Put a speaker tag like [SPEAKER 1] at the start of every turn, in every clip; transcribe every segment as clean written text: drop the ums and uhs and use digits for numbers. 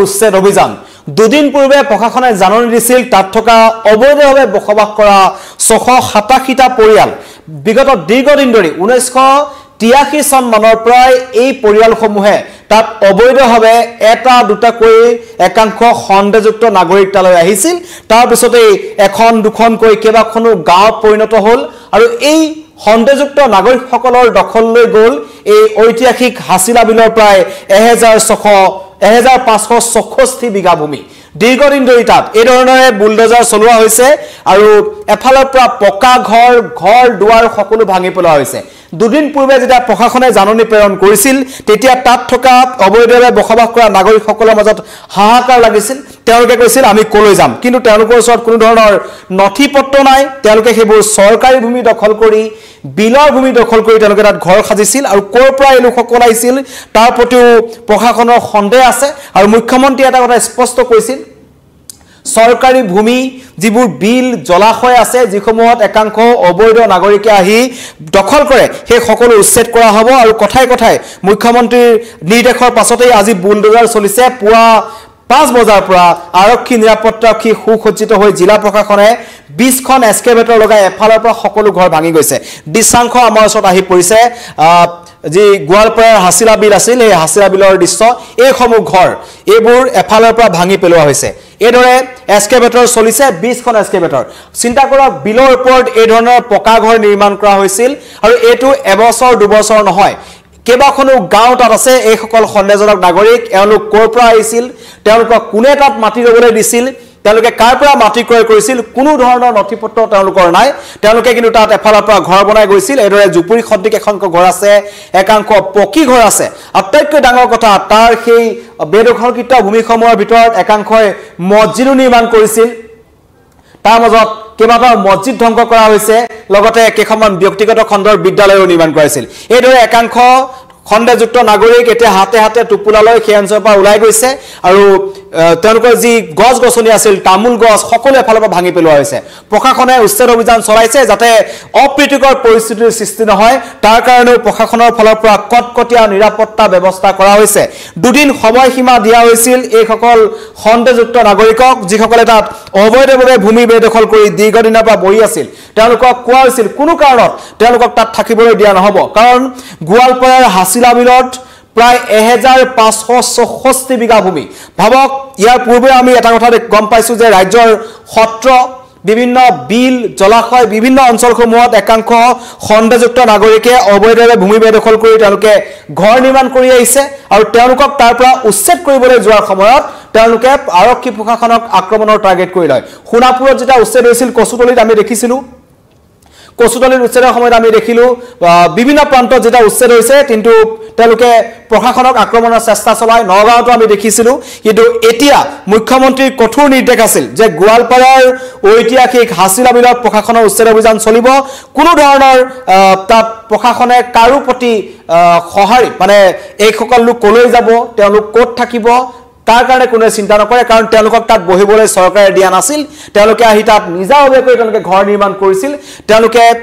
[SPEAKER 1] উচ্ছেদ অভিযান দুদিন পূৰ্বে প্ৰশাসনে জাননী দিছিল তাত থকা অবৈধভাৱে বসবাস কৰা 687টা পৰিয়াল বিগত দীৰ্ঘদিন ধৰি 1983 চন মানৰ পৰাই এই পৰিয়ালসমূহে তাত অবৈধভাৱে এটা দুটাকৈ একাংশ সন্দেহযুক্ত নাগৰিক তালৈ আহিছিল তাৰ পিছতে এখন দুখনকৈ কেইবাখনো গাঁৱত পৰিণত হ'ল আৰু এই সন্দেহযুক্ত নাগৰিকসকলৰ দখললৈ গ'ল এই ঐতিহাসিক হাছিলা বিলৰ প্ৰায় 1564 বিঘা ভূমি দীৰ্ঘদিন ধৰি তাত এই ধৰণৰে বুলডোজাৰ চলোৱা হৈছে আৰু এফালৰ পৰা পকা ঘৰ দুৱাৰ সকলো ভাঙি পেলোৱা হৈছে দুদিন পূৰ্বে যেতিয়া প্ৰশাসনে জাননী প্ৰেৰণ কৰিছিল তেতিয়া তাত থকা অবৈধভাৱে বসবাস কৰা নাগৰিকসকলৰ মাজত হাহাকাৰ লাগিছিল তেওঁলোকে কৈছিল আমি কলৈ যাম কিন্তু তেওঁলোকৰ ওচৰত কোনো ধৰণৰ নথি পত্ৰ নাই তেওঁলোকে সেইবোৰ চৰকাৰী ভূমি দখল কৰি বিলৰ ভূমি দখল কৰি তেওঁলোকে তাত ঘৰ সাজিছিল আৰু ক'ৰ পৰা এই লোকসকল আহিছিল তাৰ প্ৰতিও প্ৰশাসনৰ সন্দেহ আছে আৰু মুখ্যমন্ত্ৰী এটা কথা স্পষ্ট কৈছিল সৰকাৰি ভূমি যিবোৰ বিল জলাশয় আছে যিসমূহত একাংশ অবৈধ নাগৰিকে আহি দখল কৰে সেই সকলো উচ্ছেদ কৰা হ'ব আৰু কথাই কথাই মুখ্যমন্ত্ৰীৰ নিৰ্দেশৰ পাছতেই আজি বুলডোজাৰ চলিছে পুৱা 5 বজাৰ পৰা আৰক্ষী নিৰাপত্তাৰক্ষী সুসজ্জিত হৈ জিলা প্ৰশাসনে 20খন এক্সকেভেটৰ লগাই এফালৰ পৰা সকলো ঘৰ ভাঙি গৈছে দৃশ্যাংশ আমাৰ ওচৰত আহি পৰিছে যি গোৱালপাৰাৰ হাছিলা বিল আছিল এই হাছিলা বিলৰ দৃশ্য এই সমূহ ঘৰ এইবোৰ এফালৰ পৰা ভাঙি পেলোৱা হৈছে এদৰে এক্সকেভেটৰ চলিছে 20খন এক্সকেভেটৰ চিন্তা কৰক বিলৰ ওপৰত এই ধৰণৰ পকা ঘৰ নিৰ্মাণ কৰা হৈছিল আৰু এটো এবছৰ দুবছৰ নহয় কেবাখনো গাঁও তাত আছে এই সকল সন্দেহজনক নাগৰিক এওঁলোক ক'ৰ পৰা আহিছিল তেওঁলোকক কোনে তাত মাটি ল'বলৈ দিছিল তেওঁলোকে কাৰ পৰা মাটি ক্ৰয় কৰিছিল কোনো ধৰণৰ নথিপত্ৰ তেওঁলোকৰ নাই তেওঁলোকে কিন্তু তাত এফালৰ পৰা ঘৰ বনাই গৈছিল এদৰে জুপুৰি খদ্দিক এখনক ঘৰ আছে একাংশ পকি ঘৰ আছে আটাইতকৈ ডাঙৰ কথা তাৰ সেই বেদখলকৃত ভূমিসমূহৰ ভিতৰত একাংশই মছজিদো নিৰ্মাণ কৰিছিল তাৰ মাজত কেইবাটাও মছজিদ ধ্বংস কৰা হৈছে লগতে কেইখনমান ব্যক্তিগত খণ্ডৰ বিদ্যালয়ও নিৰ্মাণ কৰিছিল এইদৰে একাংশ খণ্ডযুক্ত নাগৰিক এতিয়া হাতে হাতে টুপুলালৈ সেই অঞ্চলৰ পৰা ওলাই গৈছে আৰু তেওঁলোকৰ যি গছ গছনি আছিল তামুল গছ সকলো এফালৰ পৰা ভাঙি পেলোৱা হৈছে প্ৰশাসনে উচ্ছেদ অভিযান চলাইছে যাতে অপ্ৰীতিকৰ পৰিস্থিতিৰ সৃষ্টি নহয় তাৰ কাৰণে প্ৰশাসনৰ ফালৰ পৰা কটকটীয়া নিৰাপত্তা ব্যৱস্থা কৰা হৈছে দুদিন সময়সীমা দিয়া হৈছিল এই সকল সন্দেহযুক্ত নাগৰিকক যিসকলে তাত অবৈধভাৱে ভূমি বেদখল কৰি দীৰ্ঘদিনৰ পৰা বহি আছিল তেওঁলোকক কোৱা হৈছিল কোনো কাৰণত তেওঁলোকক তাত থাকিবলৈ দিয়া নহব কাৰণ গোৱালপাৰাৰ হাছিলা বিলত প্ৰায় 1564 বিঘা ভূমি ভাবক ইয়াৰ পূৰ্বে আমি এটা কথা গম পাইছো যে ৰাজ্যৰ সত্ৰ বিভিন্ন বিল জলাশয় বিভিন্ন অঞ্চলসমূহত একাংশ সন্দেহযুক্ত নাগৰিকে অবৈধভাৱে ভূমি বেদখল কৰি তেওঁলোকে ঘৰ নিৰ্মাণ কৰি আহিছে আৰু তেওঁলোকক তাৰ পৰা উচ্ছেদ কৰিবলৈ যোৱাৰ সময়ত তেওঁলোকে আৰক্ষী প্ৰশাসনক আক্ৰমণৰ টাৰ্গেট কৰি লয় সোণাপুৰত যেতিয়া উচ্ছেদ হৈছিল কচুতলিত আমি দেখিছিলো কচুতলিৰ উচ্ছেদৰ সময়ত আমি দেখিলো বিভিন্ন প্ৰান্তত যেটা উচ্ছেদ হৈছে কিন্তু তেওঁলোকে প্ৰশাসনক আক্ৰমণৰ চেষ্টা চলাই নগাঁৱতো আমি দেখিছিলো কিন্তু এতিয়া মুখ্যমন্ত্ৰীৰ কঠোৰ নিৰ্দেশ আছিল যে গোৱালপাৰাৰ ঐতিহাসিক হাছিলা বিলত প্ৰশাসনৰ উচ্ছেদ অভিযান চলিব কোনো ধৰণৰ তাত প্ৰশাসনে কাৰো প্ৰতি সহাৰি মানে এই সকল লোক কলৈ যাব তেওঁলোক ক'ত থাকিব তাৰ কাৰণে কোনো চিন্তা নকৰে কাৰণ তেওঁলোকক তাত বহিবলৈ চৰকাৰে দিয়া নাছিল তেওঁলোকে আহি তাত নিজাভাৱে তেওঁলোকে ঘৰ নিৰ্মাণ কৰিছিল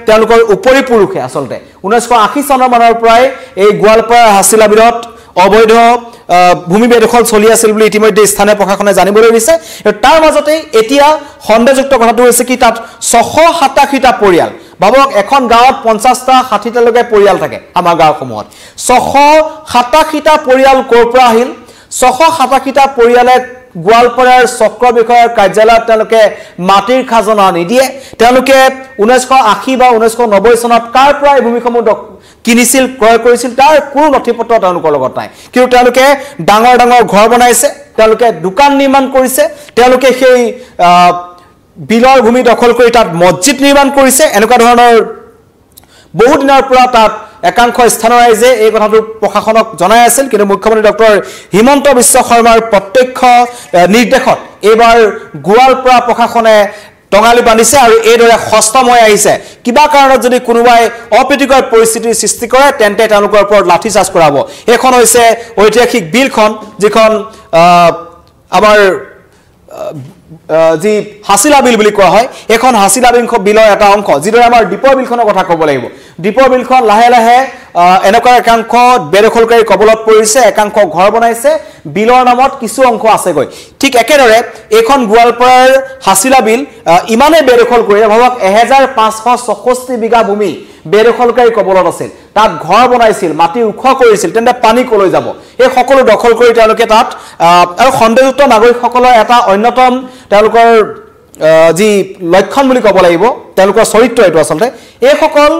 [SPEAKER 1] তেওঁলোকৰ উপৰি পুৰুষে আসলতে 1980 চনৰ মানৰ পৰাই এই গোৱালপাৰাৰ হাছিলা বিলত অবৈধ ভূমি বেদখল চলি আছিল বুলি ইতিমধ্যে স্থানীয় প্ৰশাসনে জানিবলৈ দিছে তাৰ মাজতে এতিয়া সন্দেহযুক্ত কথাটো হৈছে কি তাত 687টা পৰিয়াল ভাবক এখন গাঁৱত 50টা 60টা লৈকে পৰিয়াল থাকে আমাৰ গাঁওসমূহত 687টা পৰিয়াল ক'ৰ পৰা আহিল 687টা পৰিয়ালে গোৱালপাৰাৰ চক্ৰ বিষয়ৰ কাৰ্যালয়ত তেওঁলোকে মাটিৰ খাজনা নিদিয়ে তেওঁলোকে 1980 বা 1990 চনত কাৰ পৰা এই ভূমিসমূহ কিনিছিল ক্ৰয় কৰিছিল তাৰ কোনো নথিপত্ৰ তেওঁলোকৰ লগত নাই কিন্তু তেওঁলোকে ডাঙৰ ডাঙৰ ঘৰ বনাইছে তেওঁলোকে দোকান নিৰ্মাণ কৰিছে তেওঁলোকে সেই বিলৰ ভূমি দখল কৰি তাত মছজিদ নিৰ্মাণ কৰিছে এনেকুৱা ধৰণৰ বহু দিনৰ পৰা তাত একাংশ স্থানৰ ৰাইজে এই কথাটো প্ৰশাসনক জনাই আছিল কিন্তু মুখ্যমন্ত্ৰী ডক্টৰ হিমন্ত বিশ্ব শৰ্মাৰ প্ৰত্যক্ষ নিৰ্দেশত এইবাৰ গোৱালপাৰা প্ৰশাসনে টঙালি বান্ধিছে আৰু এইদৰে হস্তময় আহিছে কিবা কাৰণত যদি কোনোবাই অপ্ৰীতিকৰ পৰিস্থিতিৰ সৃষ্টি কৰে তেন্তে তেওঁলোকৰ ওপৰত লাঠি চাৰ্জ কৰাব এখন হৈছে ঐতিহাসিক বিলখন যিখন আমাৰ যি হাছিলা বিল বুলি কোৱা হয় এখন হাছিলা বিলৰ এটা অংশ যিদৰে আমাৰ দীপৰ বিলখনৰ কথা ক'ব লাগিব দীপৰ বিলখন লাহে লাহে এনেকুৱা একাংশ বেদখলকাৰী কবলত পৰিছে একাংশ ঘৰ বনাইছে বিলৰ নামত কিছু অংশ আছেগৈ ঠিক একেদৰে এখন গোৱালপাৰাৰ হাছিলা বিল ইমানে বেদখল কৰিলে ভাবক 1564 বিঘা ভূমি বেদখলকাৰী কবলত আছিল তাত ঘৰ বনাইছিল মাটি উখ কৰিছিল তেন্তে পানী কলৈ যাব এই সকলো দখল কৰি তেওঁলোকে তাত আৰু খণ্ডযুক্ত নাগৰিকসকলৰ এটা অন্যতম তেওঁলোকৰ যি লক্ষণ বুলি ক'ব লাগিব তেওঁলোকৰ চৰিত্ৰ এটো আচলতে এই সকল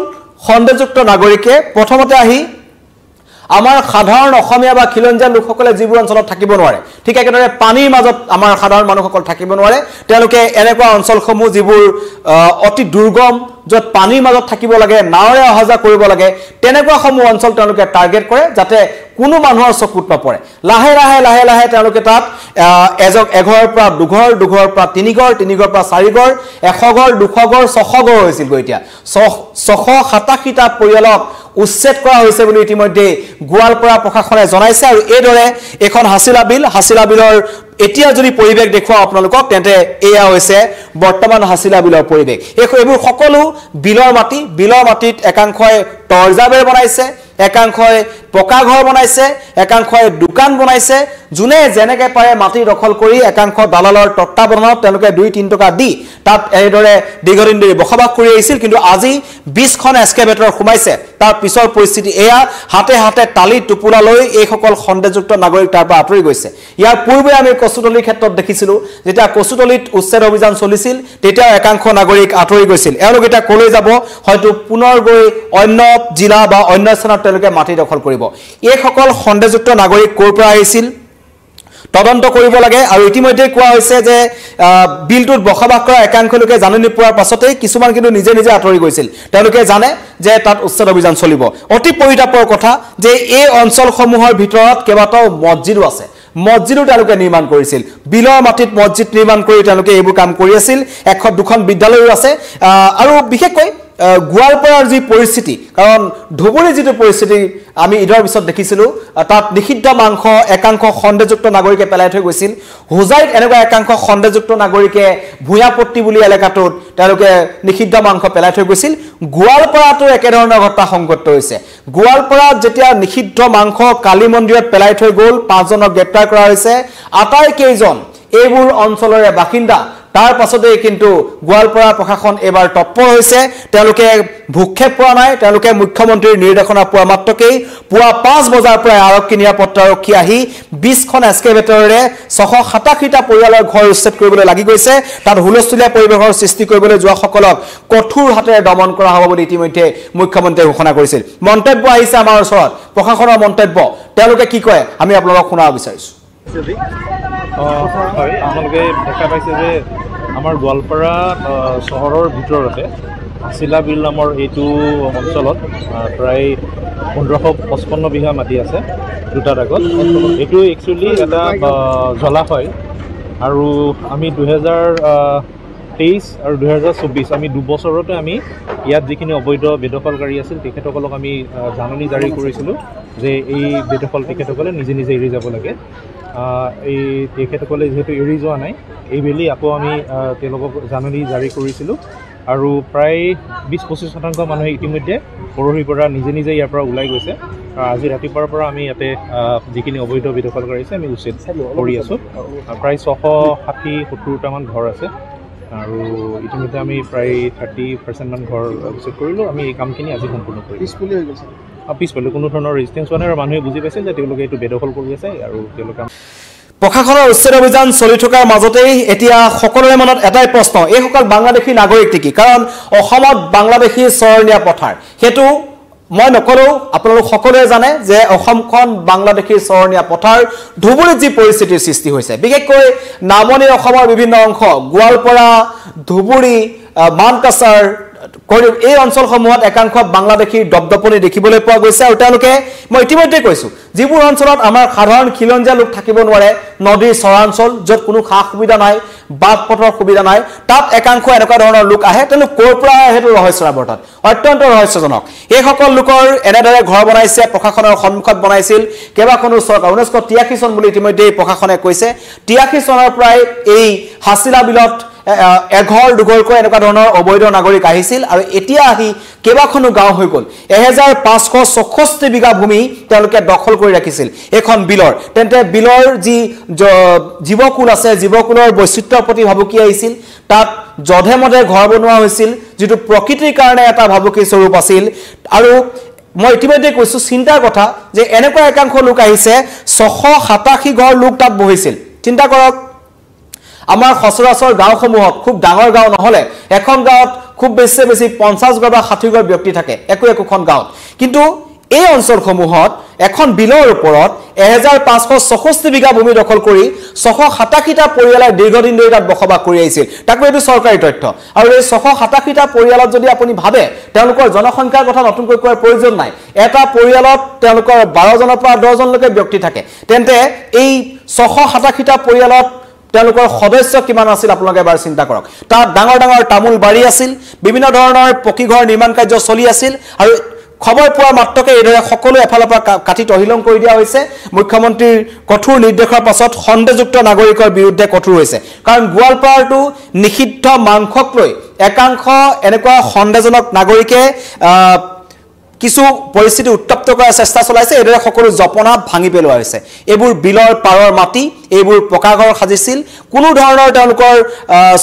[SPEAKER 1] খণ্ডযুক্ত নাগৰিকে প্ৰথমতে আহি আমাৰ সাধাৰণ অসমীয়া বা খিলঞ্জীয়া লোকসকলে যিবোৰ অঞ্চলত থাকিব নোৱাৰে ঠিক একেদৰে পানীৰ মাজত আমাৰ সাধাৰণ মানুহসকল থাকিব নোৱাৰে তেওঁলোকে এনেকুৱা অঞ্চলসমূহ যিবোৰ অতি দুৰ্গম য'ত পানীৰ মাজত থাকিব লাগে নাৱৰে অহাজা কৰিব লাগে তেনেকুৱা সমূহ অঞ্চল তেওঁলোকে টাৰ্গেট কৰে যাতে কোনো মানুহৰ চকুত নপৰে লাহে লাহে লাহে লাহে তেওঁলোকে তাত এঘৰৰ পৰা দুঘৰৰ পৰা তিনিঘৰ পৰা চাৰিঘৰ 100 ঘৰ 200 ঘৰ 600 ঘৰ হৈছিল গৈ এতিয়া 687টা পৰিয়ালক উচ্ছেদ কৰা হৈছে বুলি ইতিমধ্যে গোৱালপাৰা প্ৰশাসনে জনাইছে আৰু এইদৰে এখন হাছিলা বিলৰ এতিয়া যদি পৰিবেশ দেখুৱা আপোনালোকক তেন্তে এয়া হৈছে বৰ্তমান হাছিলা বিলৰ পৰিবেশ এইবোৰ সকলো বিলৰ মাটিত একাংশই তৰজাবেৰ বনাইছে একাংশই পকা ঘৰ বনাইছে একাংশই দোকান বনাইছে জুনে যেনেকৈ পাৰে মাটি দখল কৰি একাংশ দালালৰ তত্ত্বাৱধানত তেওঁলোকে 2-3 টকা দি তাত এইদৰে দীৰ্ঘদিন ধৰি বসবাস কৰি আহিছিল কিন্তু আজি 20খন এক্সকেভেটৰ সোমাইছে তাৰ পিছৰ পৰিস্থিতি এয়া হাতে হাতে তালি টুপুলা লৈ এই সকল খণ্ডযুক্ত নাগৰিক তাৰ পৰা আঁতৰি গৈছে ইয়াৰ পূৰ্বে আমি কচুতলিৰ ক্ষেত্ৰত দেখিছিলো যেতিয়া কচুতলিত উচ্ছেদ অভিযান চলিছিল তেতিয়া একাংশ নাগৰিক আঁতৰি গৈছিল এওঁলোক এতিয়া কলৈ যাব হয়তো পুনৰ গৈ অন্য জিলা বা অন্য স্থানত তেওঁলোকে মাটি দখল কৰিব এই সকল খণ্ডযুক্ত নাগৰিক ক'ৰ পৰা আহিছিল তদন্ত কৰিব লাগে আৰু ইতিমধ্যে কোৱা হৈছে যে বিলটোত বসবাস কৰা একাংশ লোকে জাননী পোৱাৰ পাছতেই কিছুমান কিন্তু নিজে নিজে আঁতৰি গৈছিল তেওঁলোকে জানে যে তাত উচ্ছেদ অভিযান চলিব অতি পৰিতাপৰ কথা যে এই অঞ্চলসমূহৰ ভিতৰত কেইবাটাও মছজিদো আছে মছজিদো তেওঁলোকে নিৰ্মাণ কৰিছিল বিলৰ মাটিত মছজিদ নিৰ্মাণ কৰি তেওঁলোকে এইবোৰ কাম কৰি আছিল এখন দুখন বিদ্যালয়ও আছে আৰু বিশেষকৈ গোৱালপাৰাৰ যি পৰিস্থিতি কাৰণ ধুবুৰী যিটো পৰিস্থিতি আমি ইদৰ পিছত দেখিছিলো তাত নিষিদ্ধ মাংস একাংশ খণ্ডযুক্ত নাগৰিকে পেলাই থৈ গৈছিল হোজাইত এনেকুৱা একাংশ খণ্ডযুক্ত নাগৰিকে ভূঞাপট্টি বুলি এলেকাটোত তেওঁলোকে নিষিদ্ধ মাংস পেলাই থৈ গৈছিল গোৱালপাৰাটো একেধৰণৰ ঘটনা সংঘটিত হৈছে গোৱালপাৰাত যেতিয়া নিষিদ্ধ মাংস কালী মন্দিৰত পেলাই থৈ গ'ল 5 জনক গ্ৰেপ্তাৰ কৰা হৈছে আটাইকেইজন এইবোৰ অঞ্চলৰে বাসিন্দা তাৰ পাছতে কিন্তু গোৱালপাৰা প্ৰশাসন এবাৰ তৎপৰ হৈছে তেওঁলোকে ভূক্ষেপ পোৱা নাই তেওঁলোকে মুখ্যমন্ত্ৰীৰ নিৰ্দেশনা পোৱা মাত্ৰকেই পুৱা 5 বজাৰ পৰা আৰক্ষী নিৰাপত্তাৰক্ষী আহি 20খন এক্সকেভেটৰেৰে 687টা পৰিয়ালৰ ঘৰ উচ্ছেদ কৰিবলৈ লাগি গৈছে তাত হুলস্থুলীয়া পৰিৱেশৰ সৃষ্টি কৰিবলৈ যোৱা সকলক কঠোৰ হাতেৰে দমন কৰা হ'ব বুলি ইতিমধ্যে মুখ্যমন্ত্ৰীয়ে ঘোষণা কৰিছিল মন্তব্য আহিছে আমাৰ ওচৰত প্ৰশাসনৰ মন্তব্য তেওঁলোকে কি কয় আমি আপোনালোকক শুনাব বিচাৰিছো
[SPEAKER 2] হয় আপোনালোকে দেখা পাইছে যে আমাৰ গোৱালপাৰা চহৰৰ ভিতৰতে হাছিলা বিল নামৰ এইটো অঞ্চলত প্ৰায় 1555 বিঘা মাটি আছে দুটাৰ আগত এইটো একচুৱেলি এটা জলাশয় আৰু আমি 2023 আৰু 2024 আমি 2 বছৰতে আমি ইয়াত যিখিনি অবৈধ বেদখলকাৰী আছিল তেখেতসকলক আমি জাননী জাৰি কৰিছিলোঁ যে এই বেদখল তেখেতসকলে নিজে নিজে এৰি যাব লাগে এই তেখেতসকলে যেহেতু এৰি যোৱা নাই এইবেলি আকৌ আমি তেওঁলোকক জাননী জাৰি কৰিছিলোঁ আৰু প্ৰায় 20-25% মানুহে ইতিমধ্যে পৰহিৰ পৰা নিজে নিজে ইয়াৰ পৰা ওলাই গৈছে আজি ৰাতিপুৱাৰ পৰা আমি ইয়াতে যিখিনি অবৈধ বেদখলকাৰী আছে আমি উচ্ছেদ কৰি আছোঁ প্ৰায় 660-70টামান ঘৰ আছে আৰু ইতিমধ্যে আমি প্ৰায় 30% মান ঘৰ উচ্ছেদ কৰিলোঁ আমি এই কামখিনি আজি সম্পূৰ্ণ কৰিলোঁ পিছফালে কোনো ধৰণৰ ৰেজিষ্টেঞ্চ হোৱা নাই আৰু মানুহে বুজি পাইছে যে তেওঁলোকে এইটো বেদখল কৰি আছে আৰু তেওঁলোকে
[SPEAKER 1] প্ৰশাসনৰ উচ্ছেদ অভিযান চলি থকাৰ মাজতেই এতিয়া সকলোৰে মনত এটাই প্ৰশ্ন এইসকল বাংলাদেশী নাগৰিক নেকি কাৰণ অসমত বাংলাদেশী চৰণীয়া পথাৰ সেইটো মই নকৰো আপোনালোক সকলোৱে জানে যে অসমখন বাংলাদেশীৰ চৰণীয়া পথাৰ ধুবুৰীত যি পৰিস্থিতিৰ সৃষ্টি হৈছে বিশেষকৈ নামনি অসমৰ বিভিন্ন অংশ গোৱালপাৰা ধুবুৰী মানকাছাৰ এই অঞ্চলসমূহত একাংশ বাংলাদেশীৰ দপদপনি দেখিবলৈ পোৱা গৈছে আৰু তেওঁলোকে মই ইতিমধ্যে কৈছো যিবোৰ অঞ্চলত আমাৰ সাধাৰণ খিলঞ্জীয়া লোক থাকিব নোৱাৰে নদীৰ চৰাঞ্চল য'ত কোনো খা সুবিধা নাই বাট পথৰ সুবিধা নাই তাত একাংশ এনেকুৱা ধৰণৰ লোক আহে তেওঁলোক ক'ৰ পৰা আহে সেইটো ৰহস্যৰাবৰ্তন অত্যন্ত ৰহস্যজনক এই সকল লোকৰ এনেদৰে ঘৰ বনাইছে প্ৰশাসনৰ সন্মুখত বনাইছিল কেইবাখনো চৰকাৰ 1983 চন বুলি ইতিমধ্যে প্ৰশাসনে কৈছে 83 চনৰ পৰাই এই হাছিলা বিলত এঘৰ দুঘৰকৈ এনেকুৱা ধৰণৰ অবৈধ নাগৰিক আহিছিল আৰু এতিয়া আহি কেইবাখনো গাঁও হৈ গ'ল 1564 বিঘা ভূমি তেওঁলোকে দখল কৰি ৰাখিছিল এখন বিলৰ তেন্তে বিলৰ যি জীৱকুল আছে জীৱকুলৰ বৈচিত্ৰ্যৰ প্ৰতি ভাবুকি আহিছিল তাত জধে মধে ঘৰ বনোৱা হৈছিল যিটো প্ৰকৃতিৰ কাৰণে এটা ভাবুকি স্বৰূপ আছিল আৰু মই ইতিমধ্যে কৈছো চিন্তাৰ কথা যে এনেকুৱা একাংশ লোক আহিছে 687 ঘৰ লোক তাত বহিছিল চিন্তা কৰক আমাৰ সচৰাচৰ গাঁওসমূহত খুব ডাঙৰ গাঁও নহলে এখন গাঁৱত খুব বেছি 50 ঘৰ বা 60 ঘৰ ব্যক্তি থাকে একোখন গাঁৱত কিন্তু এই অঞ্চলসমূহত এখন বিলৰ ওপৰত 1564 বিঘা ভূমি দখল কৰি 687টা পৰিয়ালে দীৰ্ঘদিন ধৰি তাত বসবাস কৰি আহিছিল তাকো এইটো চৰকাৰী তথ্য আৰু এই 687টা পৰিয়ালত যদি আপুনি ভাবে তেওঁলোকৰ জনসংখ্যাৰ কথা নতুনকৈ কোৱাৰ প্ৰয়োজন নাই এটা পৰিয়ালত তেওঁলোকৰ 12 জনৰ পৰা 10 জনলৈকে ব্যক্তি থাকে তেন্তে এই 687টা পৰিয়ালত তেওঁলোকৰ সদস্য কিমান আছিল আপোনালোকে এবাৰ চিন্তা কৰক তাত ডাঙৰ ডাঙৰ তামুল বাৰী আছিল বিভিন্ন ধৰণৰ পকী ঘৰ নিৰ্মাণ কাৰ্য চলি আছিল আৰু খবৰ পোৱা মাত্ৰকে এইদৰে সকলো এফালৰ পৰা কাটি তহিলং কৰি দিয়া হৈছে মুখ্যমন্ত্ৰীৰ কঠোৰ নিৰ্দেশৰ পাছত সন্দেহযুক্ত নাগৰিকৰ বিৰুদ্ধে কঠোৰ হৈছে কাৰণ গোৱালপাৰাটো নিষিদ্ধ মাংসক লৈ একাংশ এনেকুৱা সন্দেহজনক নাগৰিকে কিছু পৰিস্থিতি উত্তপ্ত কৰাৰ চেষ্টা চলাইছে এইদৰে সকলো জপনা ভাঙি পেলোৱা হৈছে এইবোৰ বিলৰ পাৰৰ মাটি এইবোৰ পকা ঘৰ সাজিছিল কোনো ধৰণৰ তেওঁলোকৰ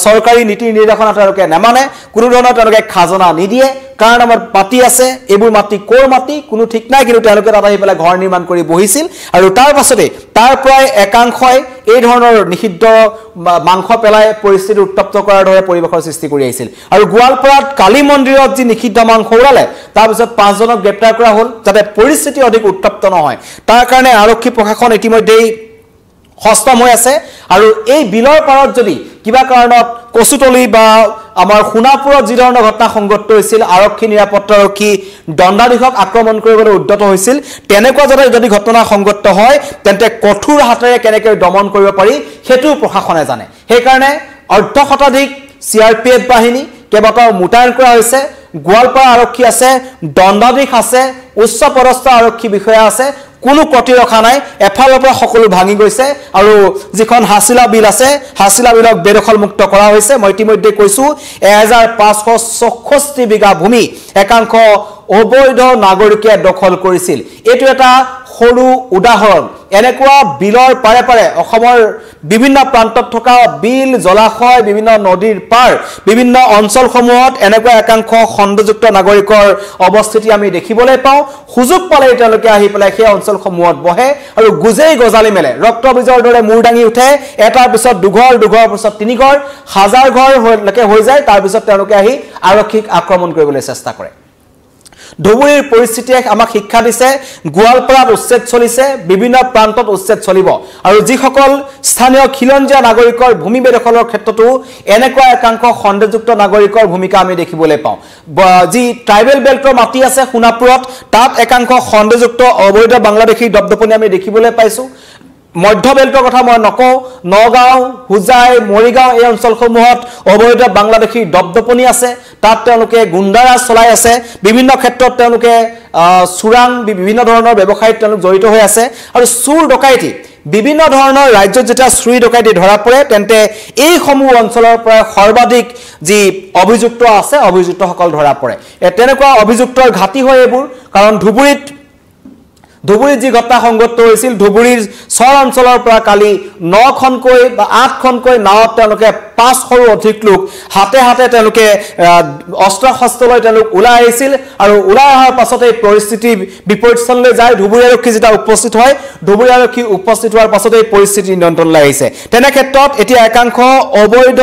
[SPEAKER 1] চৰকাৰী নীতি নিৰ্দেশনা তেওঁলোকে নেমানে কোনো ধৰণৰ তেওঁলোকে খাজনা নিদিয়ে কাৰণ আমাৰ মাটি আছে এইবোৰ মাটি কোৰ মাটি কোনো ঠিক নাই কিন্তু তেওঁলোকে তাত আহি পেলাই ঘৰ নিৰ্মাণ কৰি বহিছিল আৰু তাৰ পাছতে তাৰ প্ৰায় একাংশই এই ধৰণৰ নিষিদ্ধ মাংস পেলাই পৰিস্থিতি উত্তপ্ত কৰাৰ দৰে পৰিৱেশৰ সৃষ্টি কৰি আহিছিল আৰু গোৱালপাৰাত কালী মন্দিৰত যি নিষিদ্ধ মাংস ওলালে তাৰ পিছত 5 জনক গ্ৰেপ্তাৰ কৰা হ'ল যাতে পৰিস্থিতি অধিক উত্তপ্ত নহয় তাৰ কাৰণে আৰক্ষী প্ৰশাসন ইতিমধ্যে হস্তম হৈ আছে আৰু এই বিলৰ পাৰত যদি কিবা কাৰণত কচুতলি বা আমাৰ সোণাপুৰত যি ধৰণৰ ঘটনা সংঘটিত হৈছিল আৰক্ষী নিৰাপত্তাৰক্ষী দণ্ডাধীশক আক্ৰমণ কৰিবলৈ উদ্যত হৈছিল তেনেকুৱা যদি ঘটনা সংঘটিত হয় তেন্তে কঠোৰ হাতেৰে কেনেকৈ দমন কৰিব পাৰি সেইটো প্ৰশাসনে জানে সেইকাৰণে অৰ্ধ শতাধিক CRPF বাহিনী কেইবাটাও মুতায়ন কৰা হৈছে গোৱালপাৰা আৰক্ষী আছে দণ্ডাধীশ আছে উচ্চ পদস্থ আৰক্ষী বিষয়া আছে কোনো প্ৰতিৰক্ষা নাই এফালৰ পৰা সকলো ভাঙি গৈছে আৰু যিখন হাছিলা বিল আছে হাছিলা বিলক বেদখল মুক্ত কৰা হৈছে মই ইতিমধ্যে কৈছো 1564 বিঘা ভূমি একাংশ অবৈধ নাগৰিকে দখল কৰিছিল এটো এটা সৰু উদাহৰণ এনেকুৱা বিলৰ পাৰে পাৰে অসমৰ বিভিন্ন প্ৰান্তত থকা বিল জলাশয় বিভিন্ন নদীৰ পাৰ বিভিন্ন অঞ্চলসমূহত এনেকুৱা একাংশ সন্দেহযুক্ত নাগৰিকৰ অৱস্থিতি আমি দেখিবলৈ পাওঁ সুযোগ পালে তেওঁলোকে আহি পেলাই সেই অঞ্চলসমূহত বহে আৰু গুজেই গজালি মেলে ৰক্তবীজৰ দৰে মূৰ দাঙি উঠে এটাৰ পিছত দুঘৰ পিছত তিনি ঘৰ হাজাৰ ঘৰলৈকে হৈ যায় তাৰ পিছত তেওঁলোকে আহি আৰক্ষীক আক্ৰমণ কৰিবলৈ চেষ্টা কৰে ধুবুৰীৰ পৰিস্থিতিয়ে আমাক শিক্ষা দিছে গোৱালপাৰাত উচ্ছেদ চলিছে বিভিন্ন প্ৰান্তত উচ্ছেদ চলিব আৰু যিসকল স্থানীয় খিলঞ্জীয়া নাগৰিকৰ ভূমি বেদখলৰ ক্ষেত্ৰতো এনেকুৱা একাংশ সন্দেহযুক্ত নাগৰিকৰ ভূমিকা আমি দেখিবলৈ পাওঁ যি ট্ৰাইবেল বেল্টৰ মাটি আছে সোণাপুৰত তাত একাংশ সন্দেহযুক্ত অবৈধ বাংলাদেশী দপদপনি আমি দেখিবলৈ পাইছো মধ্য বেল্টৰ কথা মই নকওঁ নগাঁও হুজাই মৰিগাঁও এই অঞ্চলসমূহত অবৈধ বাংলাদেশী দপদপনি আছে তাত তেওঁলোকে গুণ্ডাৰাজ চলাই আছে বিভিন্ন ক্ষেত্ৰত তেওঁলোকে চুৰাং বিভিন্ন ধৰণৰ ব্যৱসায়ত তেওঁলোক জড়িত হৈ আছে আৰু চুৰ ডকাইতি বিভিন্ন ধৰণৰ ৰাজ্যত যেতিয়া চুৰি ডকাইতি ধৰা পৰে তেন্তে এই সমূহ অঞ্চলৰ পৰা সৰ্বাধিক যি অভিযুক্ত আছে অভিযুক্তসকল ধৰা পৰে তেনেকুৱা অভিযুক্তৰ ঘাটি হয় এইবোৰ কাৰণ ধুবুৰীত যি ঘটনা সংঘটিত হৈছিল ধুবুৰীৰ চৰ অঞ্চলৰ পৰা কালি 9খনকৈ বা 8খনকৈ নাৱত তেওঁলোকে 500ৰো অধিক লোক হাতে হাতে তেওঁলোকে অস্ত্ৰ শস্ত্ৰ লৈ তেওঁলোক ওলাই আহিছিল আৰু ওলাই অহাৰ পাছতে পৰিস্থিতি বিপৰীতলৈ যায় ধুবুৰী আৰক্ষী যেতিয়া উপস্থিত হয় ধুবুৰী আৰক্ষী উপস্থিত হোৱাৰ পাছতে পৰিস্থিতি নিয়ন্ত্ৰণলৈ আহিছে তেনে ক্ষেত্ৰত এতিয়া একাংশ অবৈধ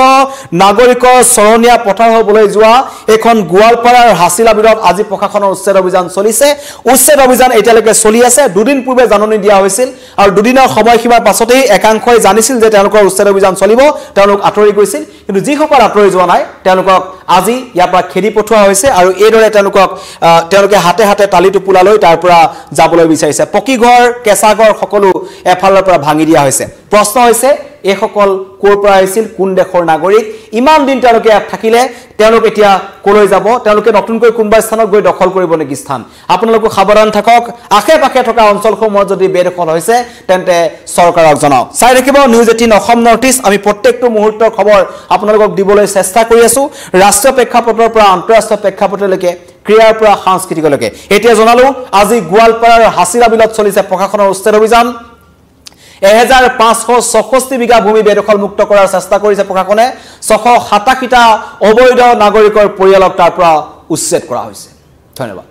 [SPEAKER 1] নাগৰিকৰ চৰণীয়া পথাৰ হ'বলৈ যোৱা এখন গোৱালপাৰাৰ হাছিলা বিলত আজি প্ৰশাসনৰ উচ্ছেদ অভিযান চলিছে উচ্ছেদ অভিযান এতিয়ালৈকে চলি আছে দুদিন পূৰ্বে জাননী দিয়া হৈছিল আৰু দুদিনৰ সময়সীমাৰ পাছতেই একাংশই জানিছিল যে তেওঁলোকৰ উচ্ছেদ অভিযান চলিব তেওঁলোক আঁতৰি গৈছিল কিন্তু যিসকল আঁতৰি যোৱা নাই তেওঁলোকক আজি ইয়াৰ পৰা খেদি পঠোৱা হৈছে আৰু এইদৰে তেওঁলোকে হাতে হাতে তালি টোপোলা লৈ তাৰ পৰা যাবলৈ বিচাৰিছে পকী ঘৰ কেঁচা ঘৰ সকলো এফালৰ পৰা ভাঙি দিয়া হৈছে প্ৰশ্ন হৈছে এইসকল ক'ৰ পৰা আহিছিল কোন দেশৰ নাগৰিক ইমান দিন তেওঁলোকে ইয়াত থাকিলে তেওঁলোক এতিয়া কলৈ যাব তেওঁলোকে নতুনকৈ কোনবা স্থানত গৈ দখল কৰিব নেকি স্থান আপোনালোক সাৱধান থাকক আশে পাশে থকা অঞ্চলসমূহত যদি বেদখল হৈছে তেন্তে চৰকাৰক জনাওক চাই ৰাখিব নিউজ 18 অসম নৰ্থ ইষ্ট আমি প্ৰত্যেকটো মুহূৰ্তৰ খবৰ আপোনালোকক দিবলৈ চেষ্টা কৰি আছো ৰাষ্ট্ৰীয় প্ৰেক্ষাপটৰ পৰা আন্তঃৰাষ্ট্ৰীয় প্ৰেক্ষাপটলৈকে ক্ৰিয়াৰ পৰা সাংস্কৃতিকলৈকে এতিয়া জনালো আজি গোৱালপাৰাৰ হাছিৰা বিলত চলিছে প্ৰশাসনৰ উচ্ছেদ অভিযান 1566 বিঘা ভূমি বেদখল মুক্ত কৰাৰ চেষ্টা কৰিছে প্ৰশাসনে 687টা অবৈধ নাগৰিকৰ পৰিয়ালক তাৰ পৰা উচ্ছেদ কৰা হৈছে ধন্যবাদ